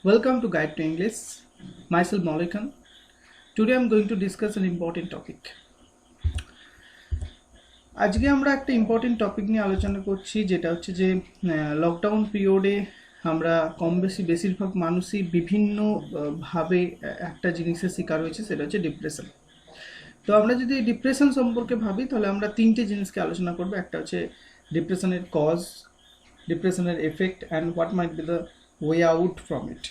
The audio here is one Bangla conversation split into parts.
Welcome to Guide to English. Myself Maulikan. Today I'm going to discuss an important topic. আজকে আমরা একটা ইম্পর্টেন্ট টপিক নিয়ে আলোচনা করছি, যেটা হচ্ছে যে লকডাউন পিরিয়ডে আমরা কম বেশি বেশিরভাগ মানুষই বিভিন্ন ভাবে একটা জিনিসের শিকার হয়েছে, সেটা হচ্ছে ডিপ্রেশন। তো আমরা যদি ডিপ্রেশন সম্পর্কে ভাবি তাহলে আমরা তিনটে জিনিসকে আলোচনা করব। একটা হচ্ছে ডিপ্রেশনের কজ, ডিপ্রেশনের effect and what might be the way out from it.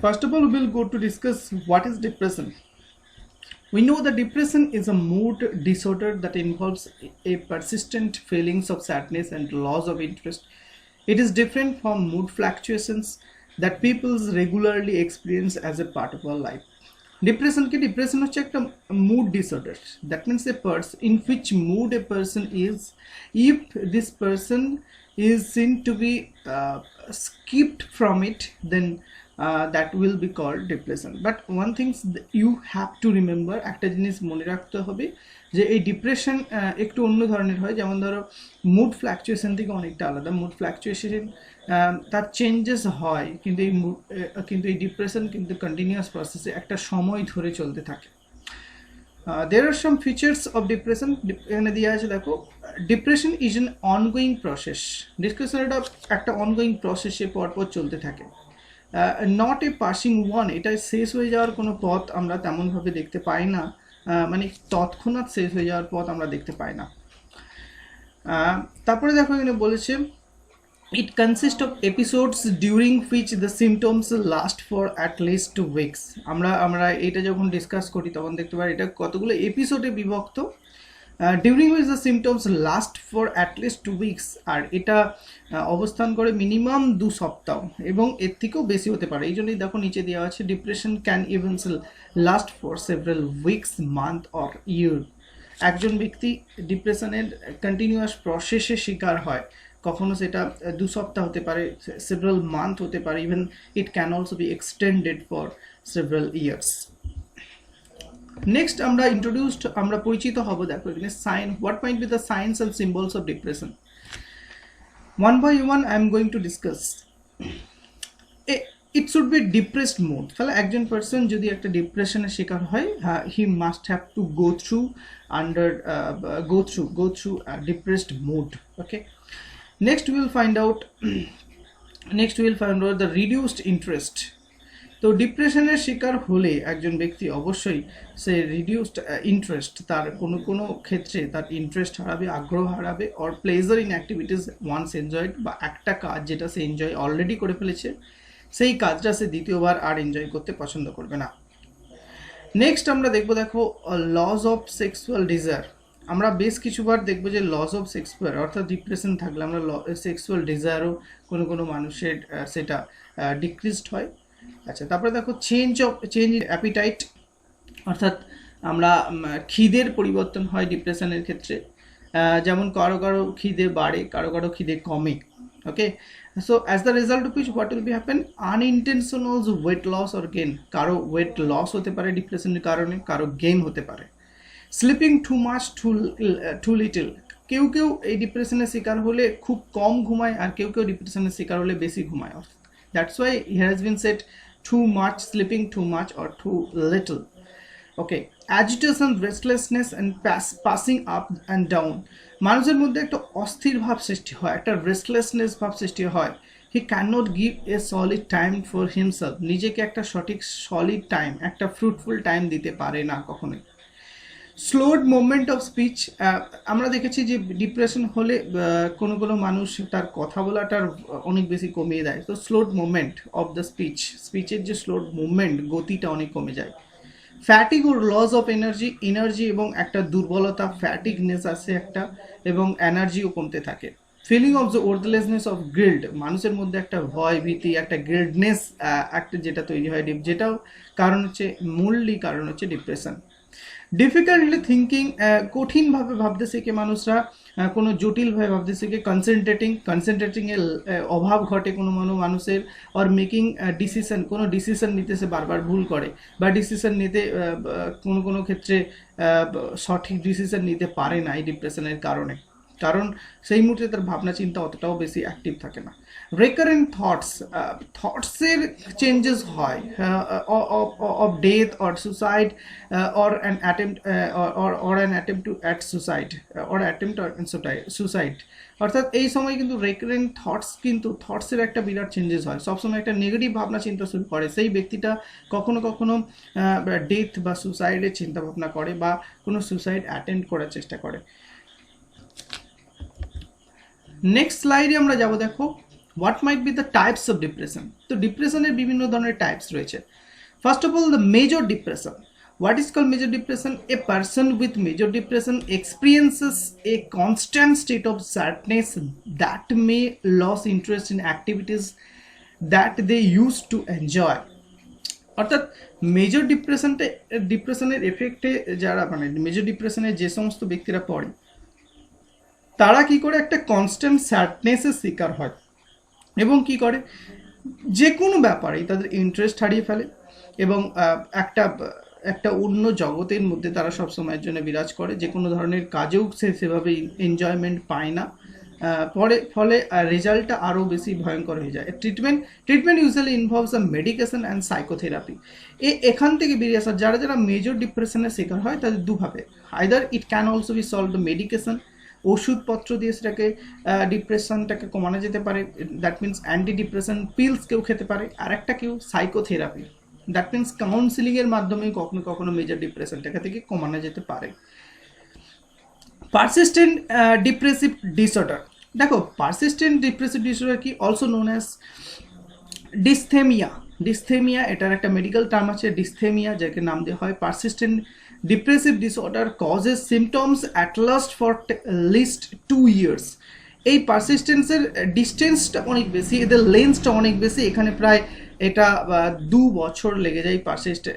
First of all, we will go to discuss what is depression. We know that depression is a mood disorder that involves a persistent feelings of sadness and loss of interest. It is different from mood fluctuations that people regularly experience as a part of our life. Depression হচ্ছে একটা mood disorder. That means a person in which mood a person is, if this person is seen to be skipped from it, then that will be called depression. But one thing you have to remember, একটা জিনিস মনে রাখতে হবে যে এই ডিপ্রেশন একটু অন্য ধরনের হয়। যেমন ধরো মুড ফ্ল্যাকচুয়েশন থেকে অনেকটা আলাদা। মুড ফ্ল্যাকচুয়েশন তার চেঞ্জেস হয়, কিন্তু এই ডিপ্রেশন কিন্তু কন্টিনিউয়াস প্রসেসে একটা সময় ধরে চলতে থাকে। There are some features of depression. এখানে দেওয়া আছে, দেখো, depression is an ongoing process. ডিপ্রেশনটা একটা অনগোয়িং প্রসেসে পরপর চলতে থাকে, নট এ পাসিং ওয়ান। এটা শেষ হয়ে যাওয়ার কোনো পথ আমরা তেমনভাবে দেখতে পাই না, মানে তৎক্ষণাৎ শেষ হয়ে যাওয়ার পথ আমরা দেখতে পাই না। তারপরে দেখো এখানে বলেছে it consists of episodes during which the symptoms last for at least 2 weeks. আমরা এটা যখন ডিসকাস করি তখন দেখতে পাই এটা কতগুলো এপিসোডে বিভক্ত, during which the symptoms last for at least 2 weeks, আর এটা অবস্থান করে মিনিমাম 2 সপ্তাহ এবং এর থেকেও বেশি হতে পারে। এই জন্যই দেখো নিচে দেওয়া আছে depression can even last for several weeks, month or year. একজন ব্যক্তি ডিপ্রেশনের কন্টিনিউয়াস প্রসেসে শিকার হয়, কখনো সেটা 2 সপ্তাহ হতে পারে, সেভারাল মান্থ হতে পারে, even it can also be extended for several years. Next আমরা পরিচিত হব, দেখো এখানে sign, what might be the signs and symbols of depression. One by one I am going to discuss. It should be depressed mood. তাহলে একজন পার্সন যদি একটা ডিপ্রেশনের শিকার হয়, he must have to go through depressed mood. Okay, next we will find out the reduced interest. তো ডিপ্রেশনের শিকার হলে একজন ব্যক্তি অবশ্যই সে রিডিউসড ইন্টারেস্ট, তার কোনো ক্ষেত্রে তার ইন্টারেস্ট হারাবে, আগ্রহ হারাবে, or pleasure in activities once enjoyed, বা একটা কাজ যেটা সে এনজয় অলরেডি করে ফেলেছে সেই কাজটা সে দ্বিতীয়বার আর এনজয় করতে পছন্দ করবে না। নেক্সট আমরা দেখবো, দেখো, লস অফ সেক্সুয়াল ডিজায়ার। আমরা বেশ কিছুবার দেখবো যে লস অফ সেক্সুয়াল, অর্থাৎ ডিপ্রেশন থাকলে আমরা সেক্সুয়াল ডিজায়ারও কোনো মানুষের সেটা ডিক্রিজড হয়। আচ্ছা, তারপরে দেখো চেঞ্জ ইন অ্যাপিটাইট, অর্থাৎ আমরা খিদের পরিবর্তন হয় ডিপ্রেশনের ক্ষেত্রে। যেমন কারো খিদে বাড়ে, কারো খিদে কমে। ওকে, so as the result of which what will be happen, unintentional weight loss or gain, কারো ওয়েট লস হতে পারে ডিপ্রেশনের কারণে, কারো গেইন হতে পারে। Sleeping too much too little, কেউ এই ডিপ্রেশনের শিকার হলে খুব কম ঘুমায়, আর কেউ ডিপ্রেশনের শিকার হলে বেশি ঘুমায়। That's why here has been said too much, sleeping too much or too little. Okay, agitation, restlessness and pacing up and down, মানুষের মধ্যে একটা অস্থির ভাব সৃষ্টি হয়, একটা রেস্টলেসনেস ভাব সৃষ্টি হয়। He can not give a solid time for himself, নিজেকে একটা সঠিক সলিড টাইম, একটা ফ্রুটফুল টাইম দিতে পারে না কখনোই। স্লোড মুভমেন্ট অফ স্পিচ, আমরা দেখেছি যে ডিপ্রেশন হলে কোনো মানুষ তার কথা বলাটার অনেক বেশি কমিয়ে দেয়। তো স্লোড মুভমেন্ট অফ দ্য স্পিচের যে স্লোড মুভমেন্ট, গতিটা অনেক কমে যায়। Fatigue or loss of energy এবং একটা দুর্বলতা, ফ্যাটিকনেস আছে একটা, এবং এনার্জিও কমতে থাকে। Feeling of the worthlessness of guilt, মানুষের মধ্যে একটা ভয় ভীতি, একটা গিল্ডনেস একটা যেটা তৈরি হয়, যেটাও মূলই কারণ হচ্ছে ডিপ্রেশন। ডিফিকাল্টলি থিঙ্কিং, কঠিনভাবে ভাবতে শেখে মানুষরা, কোনো জটিলভাবে ভাবতে শেখে। কনসেন্ট্রেটিংয়ের অভাব ঘটে কোনো মানুষের। অর মেকিং ডিসিশন, কোনো ডিসিশন নিতে সে বারবার ভুল করে, বা ডিসিশন নিতে কোনো ক্ষেত্রে সঠিক ডিসিশন নিতে পারে না এই ডিপ্রেশনের কারণে। কারণ সেই মুহূর্তে তার ভাবনা চিন্তা অতটাও বেশি অ্যাক্টিভ থাকে না। রেকারেন্ট থটসের চেঞ্জেস হয় of death or suicide or an attempt or an attempt two at suicide or attempt suicide. অর্থাৎ এই সময় কিন্তু রেকারেন্ট থটসের একটা বিরাট চেঞ্জেস হয়, সবসময় একটা নেগেটিভ ভাবনা চিন্তা শুরু করে। সেই ব্যক্তিটা কখনো কখনো ডেথ বা সুসাইডের চিন্তা ভাবনা করে বা কোনো সুসাইড অ্যাটেম্প্ট করার চেষ্টা করে। নেক্সট স্লাইডে আমরা যাব, দেখো what might be the types of depression. তো ডিপ্রেশনের বিভিন্ন ধরনের টাইপস রয়েছে। First of all, the major depression. What is called major depression? A person with major depression experiences a constant state of sadness that may lose interest in activities that they used to enjoy. অর্থাৎ মেজর ডিপ্রেশনের এফেক্টে যারা মানে মেজর ডিপ্রেশনে যে সমস্ত ব্যক্তিরা পড়ে তারা কি করে একটা কনস্ট্যান্ট স্যাডনেসের শিকার হয় এবং কি করে যে কোনো ব্যাপারেই তাদের ইন্টারেস্ট হারিয়ে ফেলে এবং একটা অন্য জগতের মধ্যে তারা সব সময়ের জন্য বিরাজ করে। যে কোনো ধরনের কাজেও সেভাবে এনজয়মেন্ট পায় না, ফলে রেজাল্টটা আরও বেশি ভয়ঙ্কর হয়ে যায়। Treatment usually involves a medication and psychotherapy. এখান থেকে বেরিয়ে আসা যারা মেজর ডিপ্রেশনের শিকার হয় তাদের দুভাবে, either it can also be solve the medication, ওষুধপত্র দিয়ে সেটাকে ডিপ্রেশনটাকে কমানো যেতে পারে, that means anti depression pills কেউ খেতে পারে, আর একটা কেউ সাইকোথেরাপি, দ্যাট মিনস কাউন্সিলিংয়ের মাধ্যমে কখনো কখনো মেজর ডিপ্রেশনটাকে থেকে কমানো যেতে পারে। Persistent depressive disorder. দেখো পারসিস্টেন্ট ডিপ্রেসিভ ডিসঅর্ডার কি অলসো নোন অ্যাজ ডিস্থেমিয়া, এটার একটা মেডিকেল টার্ম আছে ডিস্থেমিয়া, যাকে নাম দেওয়া হয়। Persistent depressive disorder causes symptoms at last for least 2 years। এই পারসিস্টেন্সের ডিস্টেন্সটা অনেক বেশি, এদের লেন্থটা অনেক বেশি, এখানে প্রায় এটা 2 বছর লেগে যায়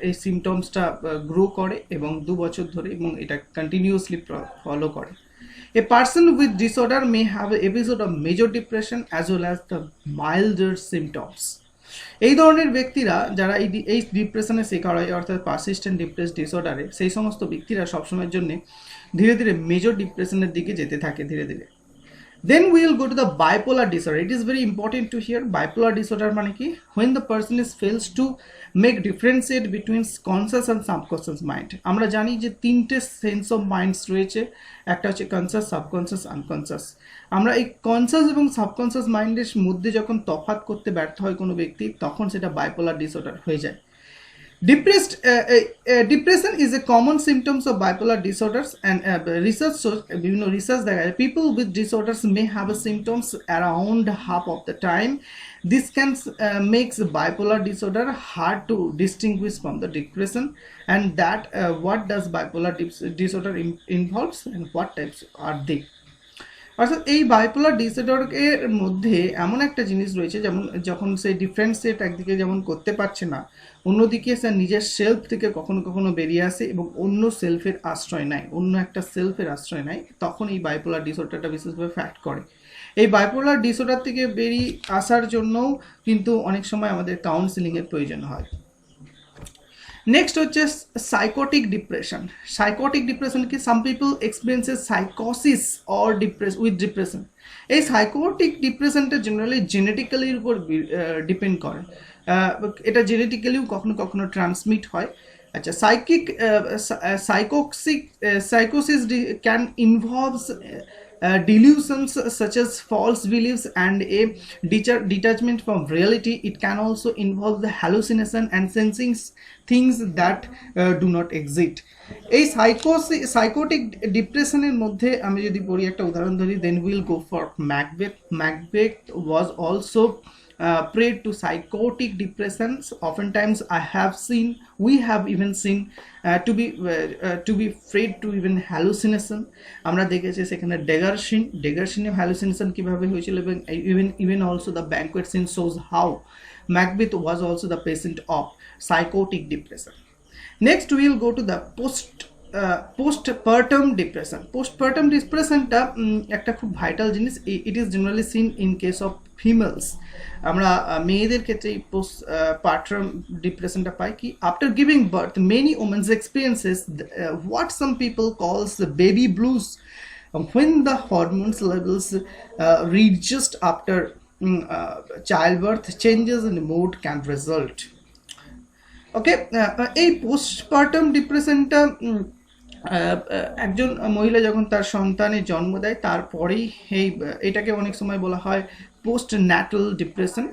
এই সিমটমসটা গ্রো করে এবং 2 বছর ধরে, এবং এটা কন্টিনিউয়াসলি ফলো করে। A person with disorder may have an episode of major depression as well as the milder symptoms. এই ধরনের ব্যক্তিরা যারা এই ডিপ্রেশনের শিকার হয় অর্থাৎ পারসিস্টেন্ট ডিসঅর্ডারে, সেই সমস্ত ব্যক্তিরা সবসময়ের জন্য ধীরে ধীরে মেজর ডিপ্রেশনের দিকে যেতে থাকে ধীরে ধীরে। Then we will go to the bipolar disorder. It is very important to hear bipolar disorder মানে কি, when the person is fails to make differentiate between conscious and subconscious mind. আমরা জানি যে 3টে সেন্স অফ মাইন্ডস রয়েছে, একটা হচ্ছে কনসাস, সাবকনসাস, আনকনসাস। আমরা এই কনসাস এবং সাবকনসাস মাইন্ডের মধ্যে যখন তফাৎ করতে ব্যর্থ হয় কোনো ব্যক্তি, তখন সেটা বাইপোলার ডিসঅর্ডার হয়ে যায়। Depression is a common symptoms of bipolar disorders, and বিভিন্ন রিসার্চ দেখা যায় people with disorders may have symptoms around half of the time. This can makes bipolar disorder hard to distinguish from the depression, and that what does bipolar disorder involves and what types are they. অর্থাৎ এই বাইপোলার ডিসঅর্ডারের মধ্যে এমন একটা জিনিস রয়েছে, যেমন যখন সে ডিফারেন্সিয়েট একদিকে যেমন করতে পারছে না, অন্যদিকে সে নিজের সেলফ থেকে কখনো কখনো বেরিয়ে আসে এবং অন্য সেলফের আশ্রয় নেয়, অন্য একটা সেলফের আশ্রয় নেয়, তখন এই বাইপোলার ডিসঅর্ডারটা বিশেষভাবে ফ্যাক্ট করে। এই বাইপোলার ডিসঅর্ডার থেকে বেরিয়ে আসার জন্যও কিন্তু অনেক সময় আমাদের কাউন্সিলিংয়ের প্রয়োজন হয়। নেক্সট হচ্ছে সাইকোটিক ডিপ্রেশন কি, সাম পিপল এক্সপিরিয়েন্সেস সাইকোসিস অর ডিপ্রেশন। এই সাইকোটিক ডিপ্রেশনটা জেনারেলি জেনেটিক্যালির উপর ডিপেন্ড করে, এটা জেনেটিক্যালিও কখনো কখনো ট্রান্সমিট হয়। আচ্ছা, সাইকোসিস can involves delusions such as false beliefs and a detachment from reality. It can also involve the hallucination and sensing things that do not exist. এই সাইকোটিক ডিপ্রেশনের মধ্যে আমি যদি পড়ি একটা উদাহরণ ধরি, then we'll go for Macbeth was also prey to psychotic depressions. Oftentimes we have even seen to be afraid to even hallucination. আমরা দেখেছি সেখানে ডেগারশিনে hallucination কিভাবে হয়েছিল, এবং even also the banquet scene shows how Macbeth was also the patient of psychotic depression. Next we will go to the postpartum ডিপ্রেশনটা একটা খুব ভাইটাল জিনিস। It is generally seen in case of females. আমরা মেয়েদের ক্ষেত্রে এই পোস্টপার্টাম ডিপ্রেশনটা পাই কি, after giving birth many womens experiences what some people calls baby blues, when the hormones levels readjust after childbirth, changes in mood can result. ওকে, এই পোস্টপার্টাম ডিপ্রেশনটা একজন মহিলা যখন তার সন্তানের জন্ম দেয় তারপরেই এটাকে অনেক সময় বলা হয় পোস্ট ন্যাটাল ডিপ্রেশন।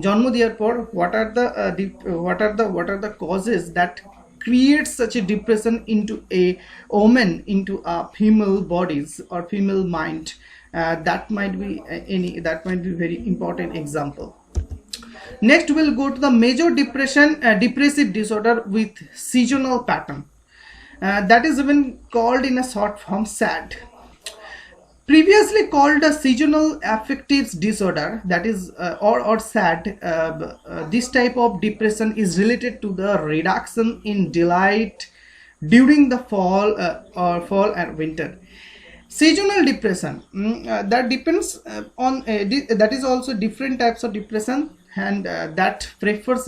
জন্ম দেওয়ার পর what are the causes that creates such a depression into a woman, into a female bodies or female mind? That might be very important example. Next we'll go to the major depressive disorder with seasonal pattern. That is even called in a short form SAD. Previously called a seasonal affective disorder, that is or SAD. This type of depression is related to the reduction in delight during the fall and winter. Seasonal depression, that depends on that is also different types of depression, and that prefers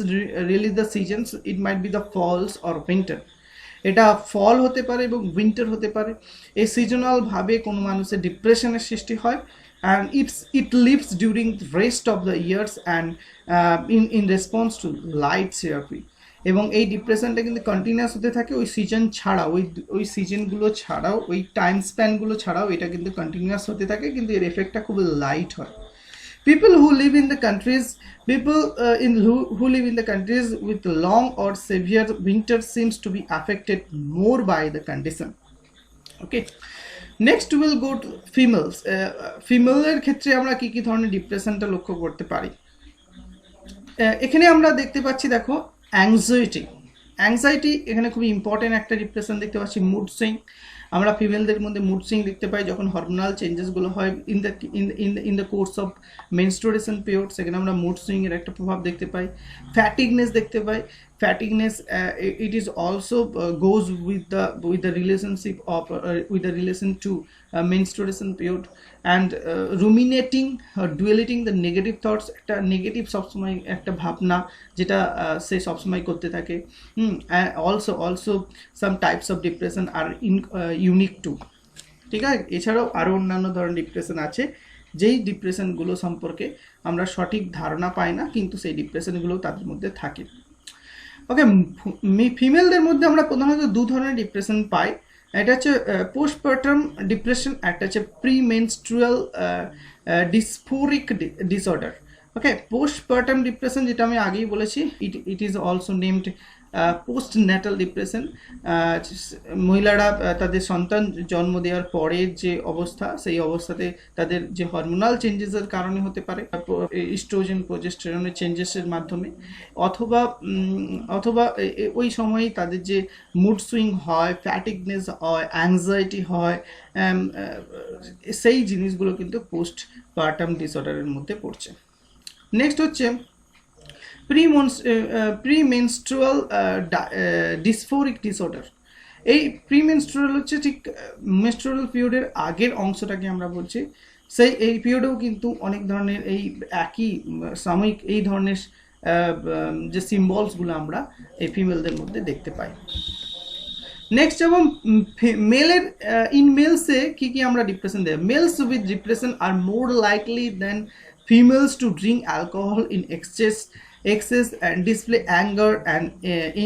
really the seasons. It might be the falls or winter. এটা ফল হতে পারে এবং উইন্টার হতে পারে। এই সিজনাল ভাবে কোনো মানুষের ডিপ্রেশনের সৃষ্টি হয়, and it lives during the rest of the years and in response to light therapy. এবং এই ডিপ্রেশনটা কিন্তু কন্টিনিউয়াস হতে থাকে ওই সিজন ছাড়াও, ওই সিজনগুলো ছাড়াও, ওই টাইম স্প্যানগুলো ছাড়াও এটা কিন্তু কন্টিনিউয়াস হতে থাকে, কিন্তু এর এফেক্টটা খুব লাইট হয়। People who live in the countries with long or severe winter seems to be affected more by the condition. Okay, next we'll go to females. ফিমেলের ক্ষেত্রে আমরা কি কি ধরনের ডিপ্রেশনটা লক্ষ্য করতে পারি? এখানে আমরা দেখতে পাচ্ছি, দেখো, অ্যাংজাইটি এখানে খুবই ইম্পর্টেন্ট একটা ডিপ্রেশন দেখতে পাচ্ছি। মুড সুইং, আমরা ফিমেলদের মধ্যে মুড সুইং দেখতে পাই যখন হরমোনাল চেঞ্জেসগুলো হয় in the course of menstruation period, সেখানে আমরা মুড সুইংয়ের একটা প্রভাব দেখতে পাই। ফ্যাটিগনেস দেখতে পাই। Fatigueness, it is also goes with the relationship of with the relation to menstruation period, and ruminating or dwelling the negative thoughts, একটা নেগেটিভ সবসময় একটা ভাবনা যেটা সে সবসময় করতে থাকে। also some types of depression are unique too, ঠিক আছে। এছাড়াও আরও অন্যান্য ধরনের ডিপ্রেশন আছে যেই ডিপ্রেশনগুলো সম্পর্কে আমরা সঠিক ধারণা পাই না, কিন্তু সেই ডিপ্রেশনগুলো তাদের মধ্যে থাকে। ওকে, ফিমেলদের মধ্যে আমরা প্রধানত দু ধরনের ডিপ্রেশন পাই। এটা হচ্ছে পোস্টপার্টাম ডিপ্রেশন, একটা হচ্ছে প্রিমেনস্ট্রুয়াল ডিসফোরিক ডিসঅর্ডার। ওকে, পোস্টপার্টাম ডিপ্রেশন যেটা আমি আগেই বলেছি, it is also named post natal depression. মহিলারা তাদের সন্তান জন্ম দেওয়ার পরের যে অবস্থা, সেই অবস্থাতে তাদের যে হরমোনাল চেঞ্জেসের কারণে হতে পারে, ইস্ট্রোজেন প্রোজেস্টেরনের চেঞ্জেসের মাধ্যমে, অথবা ওই সময়ই তাদের যে মুড সুইং হয়, ফ্যাটিগনেস হয়, অ্যাংজাইটি হয়, সেই জিনিসগুলো কিন্তু পোস্টপার্টাম ডিসঅর্ডারের মধ্যে পড়ছে। নেক্সট হচ্ছে প্রিমেনস্ট্রুয়াল ডিসফোরিক ডিসঅর্ডার। এই প্রিমেনস্ট্রুয়াল হচ্ছে ঠিক মেনস্ট্রুয়াল পিরিয়ডের আগের অংশটাকে আমরা বলছি। এই পিরিয়ডেও কিন্তু অনেক ধরনের এই একই সাময়িক এই ধরনের যে সিম্বলসগুলো আমরা এই ফিমেলদের মধ্যে দেখতে পাই। নেক্সট, এবং মেলের ইন মেলসে কি কি আমরা ডিপ্রেশন দেয়? Males with depression are more likely than females to drink alcohol in excess and display anger and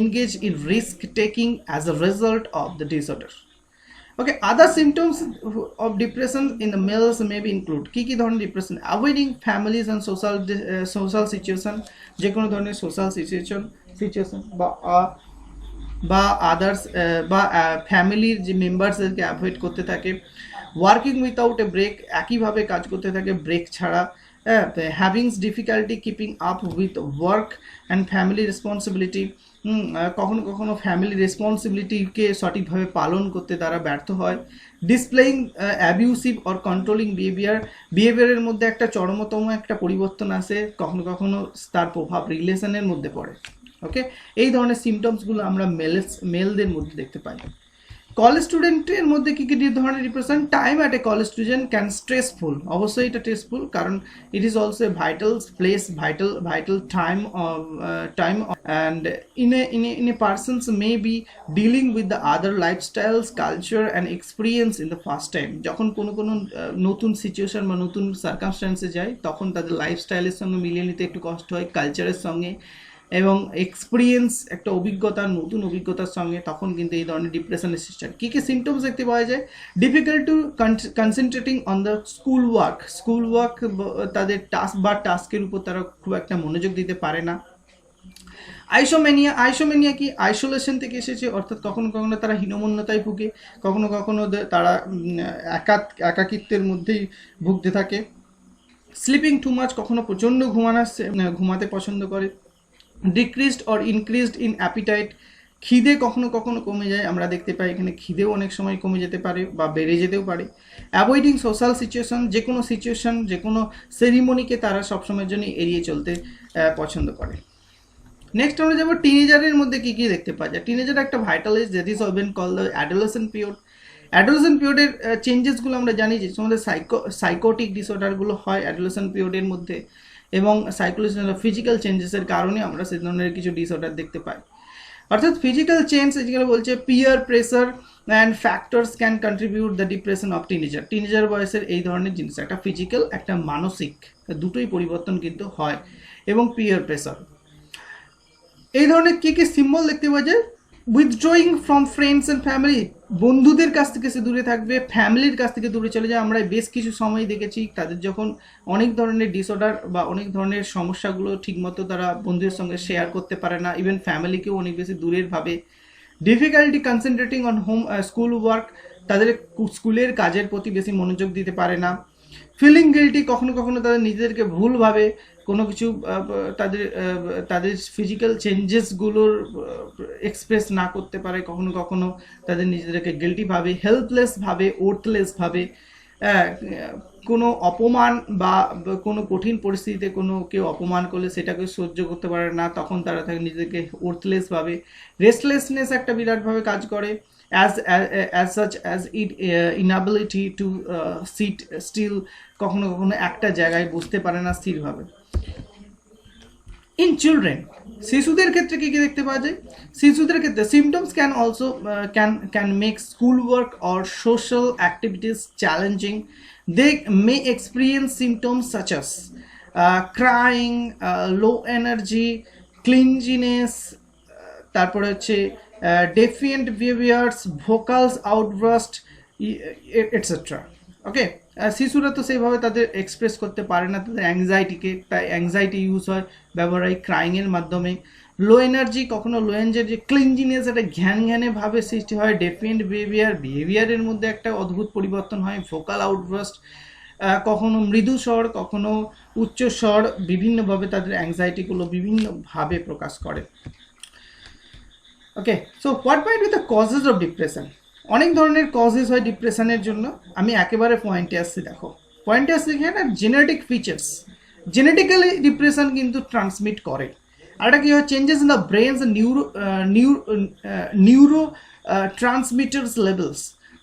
engage in risk taking as a result of the disorder. Okay, other symptoms of depression in the males maybe include কি কি ধরনের depression? avoiding families and social situation, যে কোনো ধরনের সোশ্যাল সিচুয়েশন বা আদার্স বা ফ্যামিলির যে মেম্বার্সদেরকে অ্যাভয়েড করতে থাকে। ওয়ার্কিং উইথাউট এ ব্রেক, একইভাবে কাজ করতে থাকে ব্রেক ছাড়া। having difficulty keeping up with work and family responsibility, কখনো কখনো ফ্যামিলি রেসপন্সিবিলিটিকে সঠিকভাবে পালন করতে তারা ব্যর্থ হয়। ডিসপ্লেইং অ্যাবিউসিভ অর কন্ট্রোলিং বিহেভিয়ারের মধ্যে একটা চরমতম একটা পরিবর্তন আসে, কখনো কখনো তার প্রভাব রিলেশনের মধ্যে পড়ে। ওকে, এই ধরনের সিমটমসগুলো আমরা মেলদের মধ্যে দেখতে পাই। কলেজ স্টুডেন্টের মধ্যে কি কি ধরনের depression? Time at a college student can stressful, অবশ্যই এটা স্ট্রেসফুল, কারণ it is also a vital place, vital time and in a person's may be dealing with the other lifestyles, culture and experience in the first time. যখন কোনো নতুন সিচুয়েশন বা নতুন সার্কামস্ট্যান্সে যায় তখন তাদের লাইফস্টাইলের সঙ্গে মিলিয়ে নিতে একটু কষ্ট হয়, কালচারের সঙ্গে এবং এক্সপিরিয়েন্স একটা অভিজ্ঞতা, নতুন অভিজ্ঞতার সঙ্গে, তখন কিন্তু এই ধরনের ডিপ্রেশনের সৃষ্টি হয়। কী কী সিমটমস দেখতে পাওয়া যায়? Difficult to concentrating on the school work, তাদের টাস্কের উপর তারা খুব একটা মনোযোগ দিতে পারে না। আইসোমেনিয়া কি? আইসোলেশন থেকে এসেছে, অর্থাৎ কখনো কখনো তারা হীনমন্যতায় ভুগে, কখনো কখনো তারা একাকিত্বের মধ্যেই ভুগতে থাকে। স্লিপিং টু মাচ, কখনো প্রচণ্ড ঘুমাতে পছন্দ করে। Decreased or increased in appetite, খিদে কখনো কখনো কমে যায়, আমরা দেখতে পাই এখানে খিদেও অনেক সময় কমে যেতে পারে বা বেড়ে যেতেও পারে। অ্যাভয়েডিং সোশ্যাল সিচুয়েশন, যে কোনো সেরিমনিকে তারা সবসময়ের জন্য এড়িয়ে চলতে পছন্দ করে। নেক্সট আমরা যাবো টিনেজারের মধ্যে কি কি দেখতে পাওয়া যায়। টিনেজার একটা ভাইটাল এজ, দ্যাট ইজ অলবেন call the adolescent period. Adolescent পিরিয়ডের চেঞ্জেসগুলো আমরা জানি যে আমাদের সাইকোটিক ডিসঅর্ডারগুলো হয় অ্যাডোলেসেন্ট পিরিয়ডের মধ্যে, এবং সাইকোলজিক্যাল ফিজিক্যাল চেঞ্জেসের কারণে আমরা সে ধরনের কিছু ডিসঅর্ডার দেখতে পাই। অর্থাৎ ফিজিক্যাল চেঞ্জ যেগুলো বলছে peer pressure and factors can contribute the depression of teenager বয়সের এই ধরনের জিনিস, একটা ফিজিক্যাল একটা মানসিক দুটোই পরিবর্তন কিন্তু হয়, এবং পিয়ার প্রেসার। এই ধরনের কী কী সিম্বল দেখতে পাওয়া যায়? Withdrawing from friends and family, বন্ধুদের কাছ থেকে সে দূরে থাকবে, ফ্যামিলির কাছ থেকে দূরে চলে যায়। আমরা বেশ কিছু সময় দেখেছি তাদের যখন অনেক ধরনের ডিসঅর্ডার বা অনেক ধরনের সমস্যাগুলো ঠিকমতো তারা বন্ধুদের সঙ্গে শেয়ার করতে পারে না, ইভেন ফ্যামিলিকেও অনেক বেশি দূরের ভাবে। Difficulty concentrating on school work, তাদের স্কুলের কাজের প্রতি বেশি মনোযোগ দিতে পারে না। ফিলিং গিল্টি, কখনো কখনো তাদের নিজেদেরকে ভুলভাবে কোনো কিছু তাদের ফিজিক্যাল চেঞ্জেসগুলোর এক্সপ্রেস না করতে পারে, কখনো কখনো তাদের নিজেদেরকে গিল্টি ভাবে, হেল্পলেস ভাবে, ওর্থলেস ভাবে। কোনো অপমান বা কোনো কঠিন পরিস্থিতিতে কেউ অপমান করলে সেটাকে সহ্য করতে পারে না, তখন তারা নিজেদেরকে ওর্থলেস ভাবে। রেস্টলেসনেস একটা বিরাটভাবে কাজ করে, as such as it inability to sit still, কখনো কখনো একটা জায়গায় বসতে পারে না স্থিরভাবে। ইন চিলড্রেন, শিশুদের ক্ষেত্রে কী কী দেখতে পাওয়া যায়? শিশুদের ক্ষেত্রে symptoms can also can make school work or social activities challenging. They may experience symptoms such as crying, low energy, clinginess, তারপরে হচ্ছে defiant behaviors, vocals outburst, etc. ওকে, শিশুরা তো সেইভাবে তাদের এক্সপ্রেস করতে পারে না তাদের অ্যাংজাইটিকে, তাই অ্যাংজাইটি ইউজ ব্যবহার হয় ক্রাইংয়ের মাধ্যমে। লো এনার্জি, কখনো লো এনার্জি, ক্লিনজিনেস, একটা ঘ্যানে ভাবে সৃষ্টি হয়। ডেফিয়েন্ট বিহেভিয়ারের মধ্যে একটা অদ্ভুত পরিবর্তন হয়। ভোকাল আউটবার্স্ট, কখনো মৃদু স্বর, কখনো উচ্চ স্বর, বিভিন্নভাবে তাদের অ্যাংজাইটিগুলো বিভিন্নভাবে প্রকাশ করে। Okay, so what might be the causes of depression? অনেক ধরনের কজেস হয় ডিপ্রেশনের জন্য। আমি একেবারে পয়েন্টে আসছি, দেখো পয়েন্টে আসছি এখানে জেনেটিক ফিচার্স। জেনেটিক্যালি ডিপ্রেশন কিন্তু ট্রান্সমিট করে। আর একটা কী হয়? Changes in the brain's neurotransmitters levels,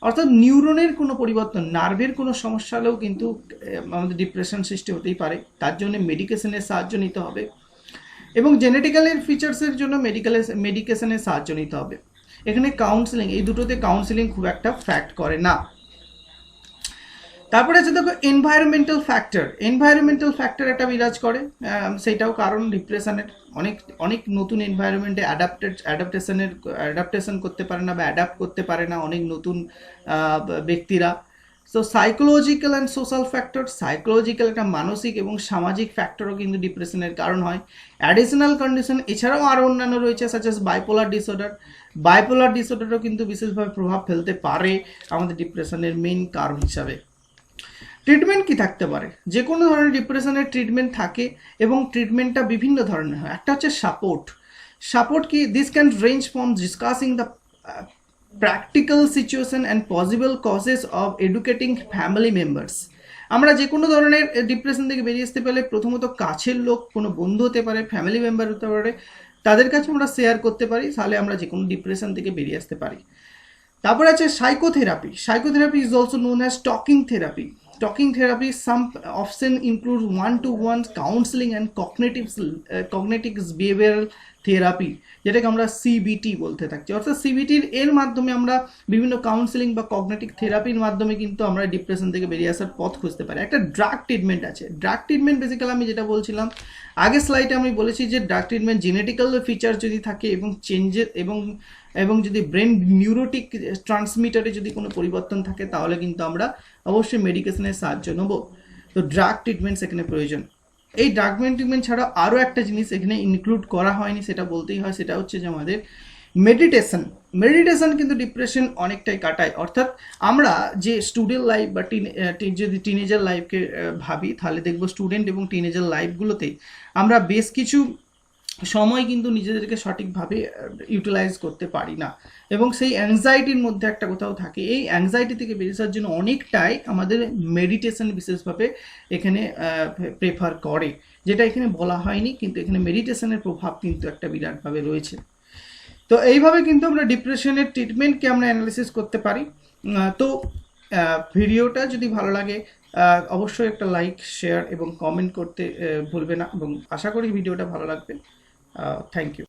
অর্থাৎ নিউরনের কোনো পরিবর্তন, নার্ভের কোনো সমস্যা হলেও কিন্তু আমাদের ডিপ্রেশন সৃষ্টি হতেই পারে। তার জন্য মেডিকেশনের সাহায্য নিতে হবে, এবং জেনেটিক্যালের ফিচার্সের জন্য মেডিকেশনের সাহায্য নিতে হবে। এখানে কাউন্সেলিং, এই দুটোতে কাউন্সেলিং খুব একটা ফ্যাক্ট করে না। তারপরে আছে দেখো এনভায়রনমেন্টাল ফ্যাক্টর একটা বিরাজ করে, সেটাও কারণ ডিপ্রেশনের। অনেক নতুন এনভায়রনমেন্টে অ্যাডাপ্টেশন করতে পারে না বা অ্যাডাপ্ট করতে পারে না অনেক নতুন ব্যক্তিরা। So psychological and social factor, psychological একটা মানসিক এবং সামাজিক ফ্যাক্টরও কিন্তু ডিপ্রেশনের কারণ হয়। অ্যাডিশনাল কন্ডিশন, এছাড়াও আরও অন্যান্য রয়েছে, সাচ এস বাইপোলার ডিসঅর্ডারও কিন্তু বিশেষভাবে প্রভাব ফেলতে পারে আমাদের ডিপ্রেশনের মেইন কারণ হিসাবে। ট্রিটমেন্ট কি থাকতে পারে? যে কোনো ধরনের ডিপ্রেশনের ট্রিটমেন্ট থাকে, এবং ট্রিটমেন্টটা বিভিন্ন ধরনের হয়। একটা হচ্ছে সাপোর্ট কি? This can range from discussing the practical situation and possible causes of educating family members. আমরা যে কোনো ধরনের ডিপ্রেশন থেকে বেরিয়ে আসতে পারলে প্রথমত কাছের লোক, কোনো বন্ধু হতে পারে, ফ্যামিলি মেম্বার হতে পারে, তাদের কাছে আমরা শেয়ার করতে পারি, তাহলে আমরা যে কোনো ডিপ্রেশন থেকে বেরিয়ে আসতে পারি। তারপর আছে psychotherapy. Psychotherapy is also known as talking therapy. Talking therapy some often include one-to-one counseling and cognitive behavioral therapy, যেটাকে আমরা সিবিটি বলতে থাকি। অর্থাৎ সিবিটির এর মাধ্যমে আমরা বিভিন্ন কাউন্সেলিং বা কগনিটিভ থেরাপির মাধ্যমে কিন্তু আমরা ডিপ্রেশন থেকে বেরিয়ে আসার পথ খুঁজতে পারি। একটা ড্রাগ ট্রিটমেন্ট আছে। ড্রাগ ট্রিটমেন্ট বেসিক্যালি আমি যেটা বলছিলাম আগের স্লাইডে আমি বলেছি যে ড্রাগ ট্রিটমেন্ট জেনেটিক্যাল ফিচার যদি থাকে এবং চেঞ্জের এবং যদি ব্রেন নিউরোটিক ট্রান্সমিটারে যদি কোনো পরিবর্তন থাকে তাহলে কিন্তু আমরা অবশ্যই মেডিকেশনের সাহায্য নেব। তো ড্রাগ ট্রিটমেন্ট সেখানে প্রয়োজন। এই ড্রাগ ট্রিটমেন্ট ছাড়া আরও একটা জিনিস এখানে ইনক্লুড করা হয়নি, সেটা বলতেই হয়, সেটা হচ্ছে যে আমাদের মেডিটেশন। মেডিটেশন কিন্তু ডিপ্রেশন অনেকটাই কাটায়। অর্থাৎ আমরা যে স্টুডেন্ট লাইফ বা যদি টিনেজার লাইফকে ভাবি তাহলে দেখবো স্টুডেন্ট এবং টিনেজার লাইফগুলোতে আমরা বেশ কিছু সময় কিন্তু নিজেদেরকে সঠিকভাবে ইউটিলাইজ করতে পারি না এবং সেই অ্যাংজাইটির মধ্যে একটা কোথাও থাকে। এই অ্যাংজাইটি থেকে বেরিয়ে আসার জন্য অনেকটাই আমাদের মেডিটেশন বিশেষভাবে এখানে প্রেফার করে, যেটা এখানে বলা হয়নি, কিন্তু এখানে মেডিটেশনের প্রভাব কিন্তু একটা বিরাটভাবে রয়েছে। তো এইভাবে কিন্তু আমরা ডিপ্রেশনের ট্রিটমেন্টকে আমরা অ্যানালিসিস করতে পারি। তো ভিডিওটা যদি ভালো লাগে অবশ্যই একটা লাইক, শেয়ার এবং কমেন্ট করতে ভুলবে না এবং আশা করি ভিডিওটা ভালো লাগবে। Thank you.